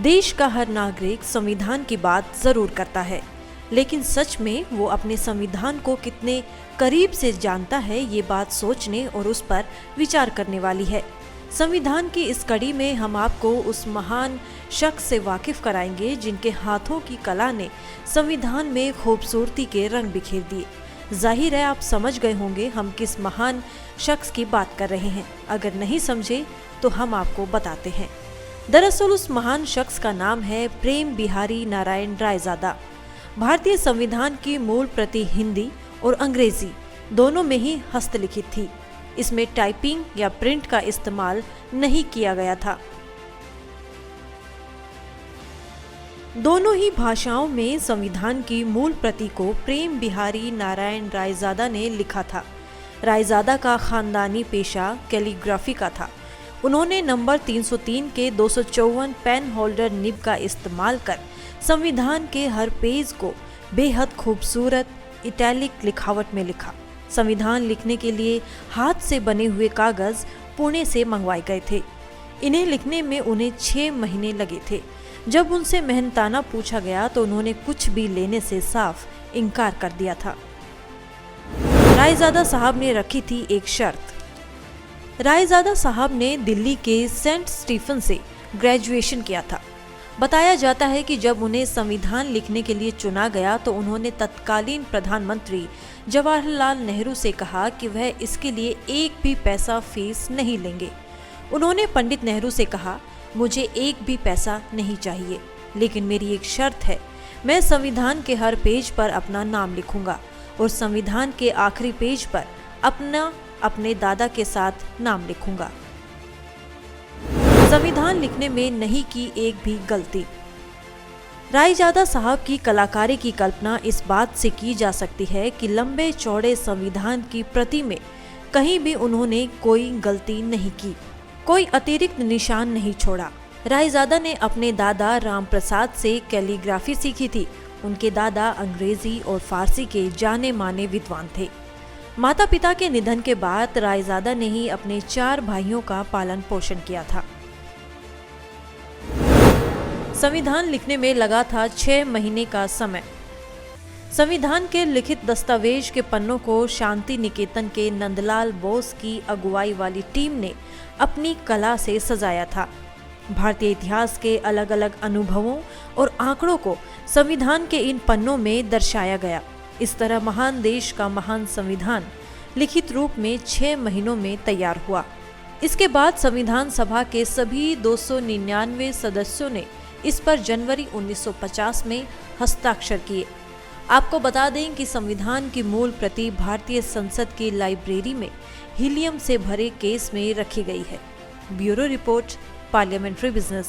देश का हर नागरिक संविधान की बात जरूर करता है, लेकिन सच में वो अपने संविधान को कितने करीब से जानता है, ये बात सोचने और उस पर विचार करने वाली है। संविधान की इस कड़ी में हम आपको उस महान शख्स से वाकिफ कराएंगे जिनके हाथों की कला ने संविधान में खूबसूरती के रंग बिखेर दिए। जाहिर है आप समझ गए होंगे हम किस महान शख्स की बात कर रहे हैं। अगर नहीं समझे तो हम आपको बताते हैं। दरअसल उस महान शख्स का नाम है प्रेम बिहारी नारायण रायजादा। भारतीय संविधान की मूल प्रति हिंदी और अंग्रेजी दोनों में ही हस्तलिखित थी। इसमें टाइपिंग या प्रिंट का इस्तेमाल नहीं किया गया था। दोनों ही भाषाओं में संविधान की मूल प्रति को प्रेम बिहारी नारायण रायजादा ने लिखा था। रायजादा का खानदानी पेशा कैलीग्राफी का था। उन्होंने नंबर 303 के 254 पेन होल्डर निब का इस्तेमाल कर संविधान के हर पेज को बेहद खूबसूरत इटैलिक लिखावट में लिखा। संविधान लिखने के लिए हाथ से बने हुए कागज पुणे से मंगवाए गए थे। इन्हें लिखने में उन्हें 6 महीने लगे थे। जब उनसे मेहनताना पूछा गया तो उन्होंने कुछ भी लेने से साफ इनकार कर दिया था। रायजादा साहब ने रखी थी एक शर्त। रायजादा साहब ने दिल्ली के सेंट स्टीफन से ग्रेजुएशन किया था। बताया जाता है कि जब उन्हें संविधान लिखने के लिए चुना गया तो उन्होंने तत्कालीन प्रधानमंत्री जवाहरलाल नेहरू से कहा कि वह इसके लिए एक भी पैसा फीस नहीं लेंगे। उन्होंने पंडित नेहरू से कहा, मुझे एक भी पैसा नहीं चाहिए, लेकिन मेरी एक शर्त है, मैं संविधान के हर पेज पर अपना नाम लिखूंगा और संविधान के आखिरी पेज पर अपने दादा के साथ नाम लिखूंगा। संविधान लिखने में नहीं की एक भी गलती। रायजादा साहब की कलाकारी की कल्पना इस बात से की जा सकती है कि लंबे चौड़े संविधान की प्रति में कहीं भी उन्होंने कोई गलती नहीं की, कोई अतिरिक्त निशान नहीं छोड़ा। रायजादा ने अपने दादा राम प्रसाद से कैलीग्राफी सीखी थी। उनके दादा अंग्रेजी और फारसी के जाने माने विद्वान थे। माता पिता के निधन के बाद रायजादा ने ही अपने 4 भाइयों का पालन पोषण किया था। संविधान लिखने में लगा था 6 महीने का समय। संविधान के लिखित दस्तावेज के पन्नों को शांति निकेतन के नंदलाल बोस की अगुवाई वाली टीम ने अपनी कला से सजाया था। भारतीय इतिहास के अलग अलग अनुभवों और आंकड़ों को संविधान के इन पन्नों में दर्शाया गया। इस तरह महान देश का महान संविधान लिखित रूप में 6 महीनों में तैयार हुआ। इसके बाद संविधान सभा के सभी 299 सदस्यों ने इस पर जनवरी 1950 में हस्ताक्षर किए। आपको बता दें कि संविधान की मूल प्रति भारतीय संसद की लाइब्रेरी में हीलियम से भरे केस में रखी गई है। Bureau report, parliamentary business.